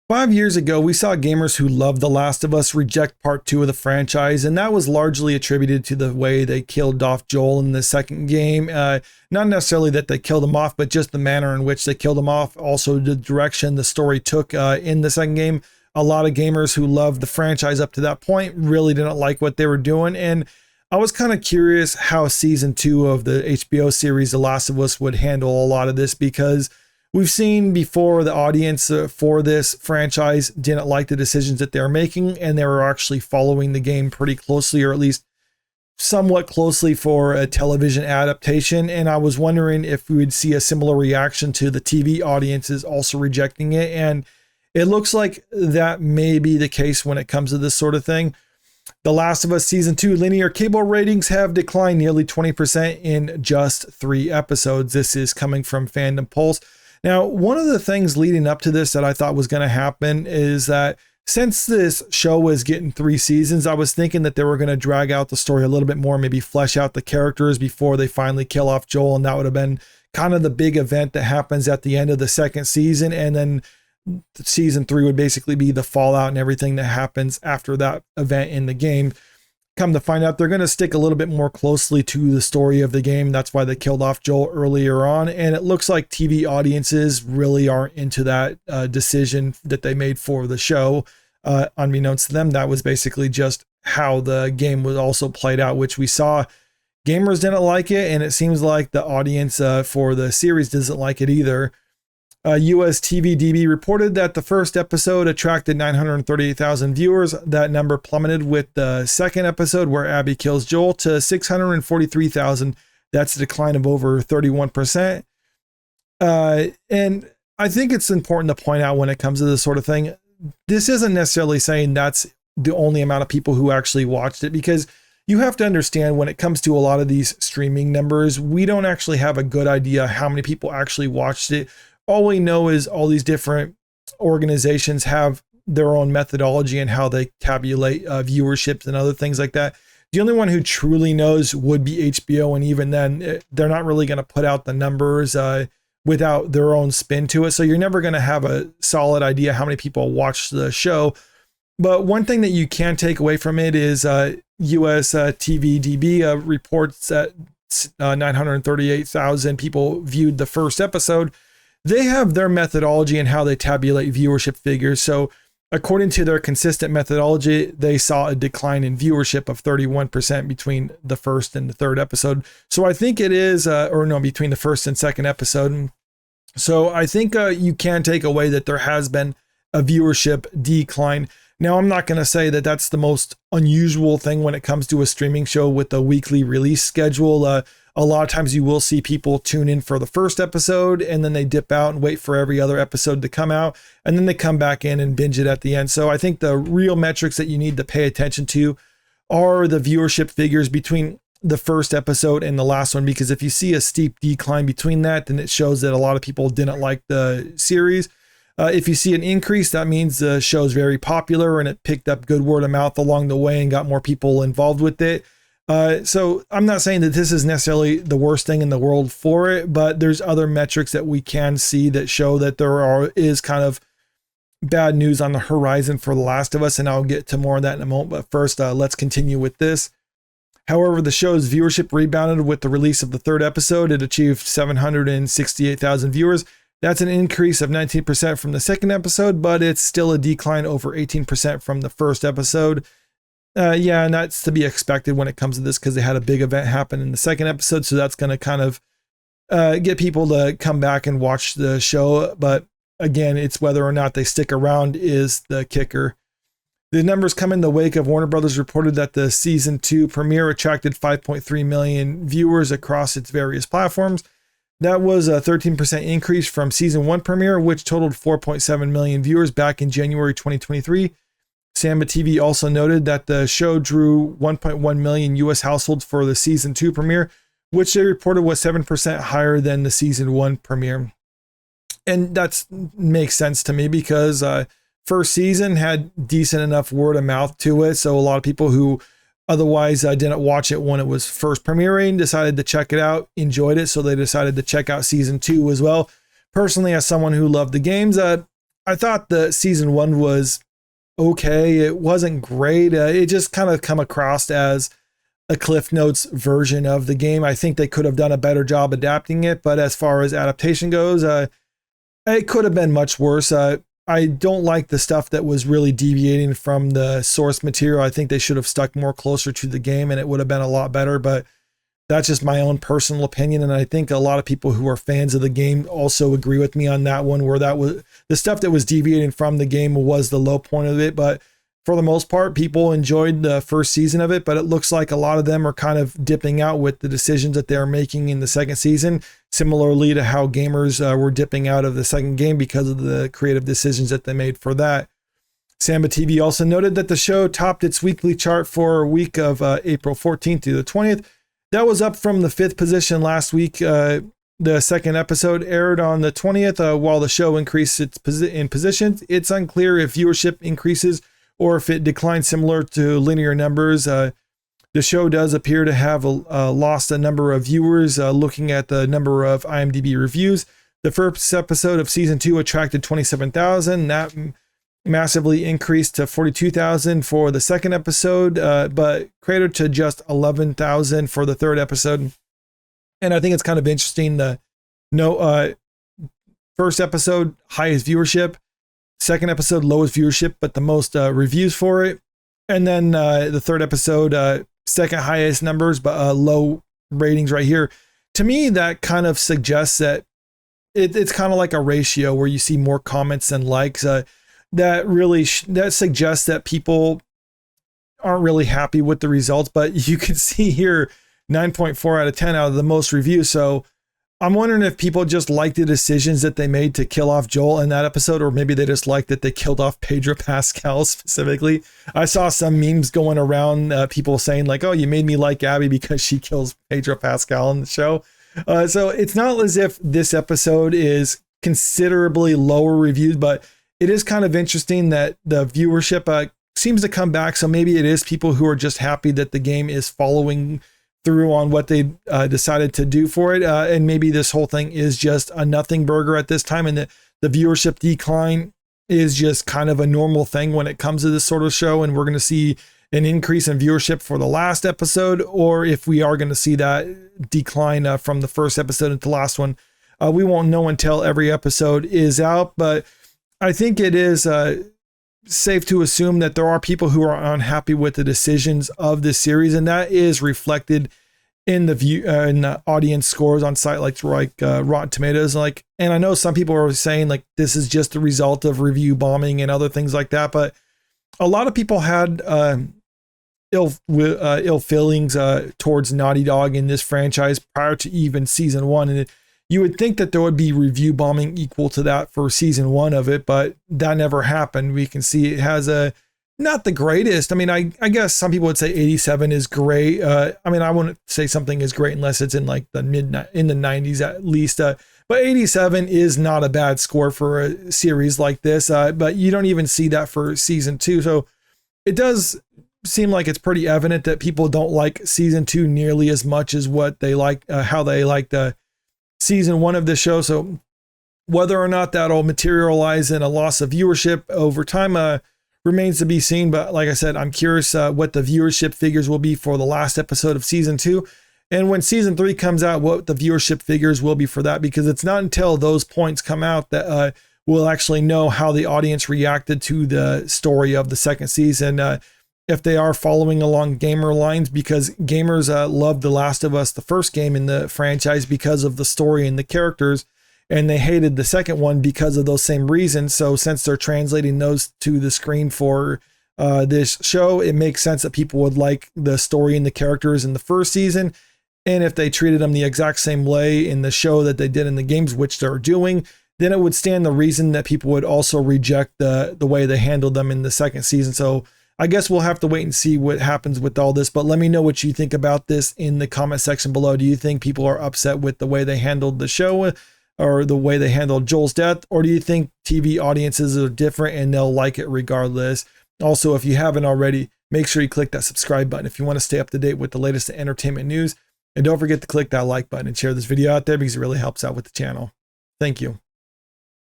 5 years ago, we saw gamers who loved The Last of Us reject part 2 of the franchise, and that was largely attributed to the way they killed off Joel in the second game. Not necessarily that they killed him off, but just the manner in which they killed him off. Also, the direction the story took in the second game. A lot of gamers who loved the franchise up to that point really didn't like what they were doing, and I was kind of curious how season 2 of the HBO series The Last of Us would handle a lot of this, because we've seen before the audience for this franchise didn't like the decisions that they were making, and they were actually following the game pretty closely, or at least somewhat closely, for a television adaptation. And I was wondering if we would see a similar reaction to the TV audiences also rejecting it. And it looks like that may be the case when it comes to this sort of thing. The Last of Us Season 2 linear cable ratings have declined nearly 20% in just 3 episodes. This is coming from Fandom Pulse. Now, one of the things leading up to this that I thought was going to happen is that since this show was getting 3 seasons, I was thinking that they were going to drag out the story a little bit more, maybe flesh out the characters before they finally kill off Joel. And that would have been kind of the big event that happens at the end of the second season. And then season 3 would basically be the fallout and everything that happens after that event in the game. Come to find out, they're going to stick a little bit more closely to the story of the game. That's why they killed off Joel earlier on. And it looks like TV audiences really aren't into that decision that they made for the show. Unbeknownst to them, that was basically just how the game was also played out, which we saw gamers didn't like it. And it seems like the audience for the series doesn't like it either. US TVDB reported that the first episode attracted 938,000 viewers. That number plummeted with the second episode, where Abby kills Joel, to 643,000. That's a decline of over 31%. And I think it's important to point out when it comes to this sort of thing, this isn't necessarily saying that's the only amount of people who actually watched it, because you have to understand when it comes to a lot of these streaming numbers, we don't actually have a good idea how many people actually watched it. All we know is all these different organizations have their own methodology and how they tabulate viewerships and other things like that. The only one who truly knows would be HBO. And even then, they're not really going to put out the numbers without their own spin to it. So you're never going to have a solid idea how many people watch the show. But one thing that you can take away from it is US TVDB reports that 938,000 people viewed the first episode. They have their methodology and how they tabulate viewership figures. So according to their consistent methodology, they saw a decline in viewership of 31% between the first and the third episode. So I think it is, between the first and second episode. So I think you can take away that there has been a viewership decline. Now, I'm not going to say that that's the most unusual thing when it comes to a streaming show with a weekly release schedule. A lot of times you will see people tune in for the first episode and then they dip out and wait for every other episode to come out, and then they come back in and binge it at the end. So I think the real metrics that you need to pay attention to are the viewership figures between the first episode and the last one, because if you see a steep decline between that, then it shows that a lot of people didn't like the series. If you see an increase, that means the show's very popular and it picked up good word of mouth along the way and got more people involved with it. So I'm not saying that this is necessarily the worst thing in the world for it, but there's other metrics that we can see that show that is kind of bad news on the horizon for The Last of Us, and I'll get to more of that in a moment. But first, let's continue with this. However, the show's viewership rebounded with the release of the third episode. It achieved 768,000 viewers. That's an increase of 19% from the second episode, but it's still a decline over 18% from the first episode. And that's to be expected when it comes to this, because they had a big event happen in the second episode. So that's going to kind of get people to come back and watch the show. But again, it's whether or not they stick around is the kicker. The numbers come in the wake of Warner Brothers reported that the season 2 premiere attracted 5.3 million viewers across its various platforms. That was a 13% increase from season 1 premiere, which totaled 4.7 million viewers back in January 2023. Samba TV also noted that the show drew 1.1 million US households for the season 2 premiere, which they reported was 7% higher than the season 1 premiere. And that makes sense to me, because first season had decent enough word of mouth to it. So a lot of people who otherwise didn't watch it when it was first premiering decided to check it out, enjoyed it. So they decided to check out season 2 as well. Personally, as someone who loved the games, I thought the season 1 was okay. It wasn't great. It just kind of come across as a Cliff Notes version of the game. I think they could have done a better job adapting it, but as far as adaptation goes, it could have been much worse. I don't like the stuff that was really deviating from the source material. I think they should have stuck more closer to the game and it would have been a lot better, but that's just my own personal opinion. And I think a lot of people who are fans of the game also agree with me on that one, where that was the stuff that was deviating from the game was the low point of it. But for the most part, people enjoyed the first season of it, but it looks like a lot of them are kind of dipping out with the decisions that they're making in the second season, similarly to how gamers were dipping out of the second game because of the creative decisions that they made for that. Samba TV also noted that the show topped its weekly chart for a week of April 14th through the 20th. That was up from the 5th position last week. The second episode aired on the 20th. While the show increased in positions, it's unclear if viewership increases or if it declines similar to linear numbers. The show does appear to have lost a number of viewers. Looking at the number of IMDb reviews, the first episode of season 2 attracted 27,000. That massively increased to 42,000 for the second episode, but cratered to just 11,000 for the third episode. And I think it's kind of interesting. First episode, highest viewership. Second episode, lowest viewership, but the most reviews for it. And then the third episode, second highest numbers, but low ratings right here. To me, that kind of suggests that it's kind of like a ratio where you see more comments than likes. That suggests that people aren't really happy with the results, but you can see here 9.4 out of 10 out of the most reviews. So I'm wondering if people just like the decisions that they made to kill off Joel in that episode, or maybe they just like that they killed off Pedro Pascal specifically. I saw some memes going around, people saying like, oh, you made me like Abby because she kills Pedro Pascal in the show. So it's not as if this episode is considerably lower reviewed, but it is kind of interesting that the viewership seems to come back. So maybe it is people who are just happy that the game is following through on what they decided to do for it. And maybe this whole thing is just a nothing burger at this time. And the viewership decline is just kind of a normal thing when it comes to this sort of show. And we're going to see an increase in viewership for the last episode, or if we are going to see that decline from the first episode into the last one. We won't know until every episode is out, but I think it is safe to assume that there are people who are unhappy with the decisions of this series, and that is reflected in the audience scores on site like Rotten Tomatoes. And I know some people are saying like this is just the result of review bombing and other things like that, but a lot of people had ill feelings towards Naughty Dog in this franchise prior to even season 1, and you would think that there would be review bombing equal to that for season 1 of it, but that never happened. We can see it has not the greatest. I mean, I guess some people would say 87 is great. I mean, I wouldn't say something is great unless it's in like in the 90s at least. But 87 is not a bad score for a series like this. But you don't even see that for season 2. So it does seem like it's pretty evident that people don't like season 2 nearly as much as what they like, how they like the season 1 of this show. So whether or not that'll materialize in a loss of viewership over time remains to be seen. But like I said, I'm curious what the viewership figures will be for the last episode of season 2. And when season 3 comes out, what the viewership figures will be for that, because it's not until those points come out that we'll actually know how the audience reacted to the story of the second season. If they are following along gamer lines, because gamers loved The Last of Us, the first game in the franchise, because of the story and the characters, and they hated the second one because of those same reasons. So since they're translating those to the screen for this show, it makes sense that people would like the story and the characters in the first season. And if they treated them the exact same way in the show that they did in the games, which they're doing, then it would stand the reason that people would also reject the way they handled them in the second season. So I guess we'll have to wait and see what happens with all this, but let me know what you think about this in the comment section below. Do you think people are upset with the way they handled the show or the way they handled Joel's death? Or do you think TV audiences are different and they'll like it regardless? Also, if you haven't already, make sure you click that subscribe button if you want to stay up to date with the latest entertainment news. And don't forget to click that like button and share this video out there because it really helps out with the channel. Thank you.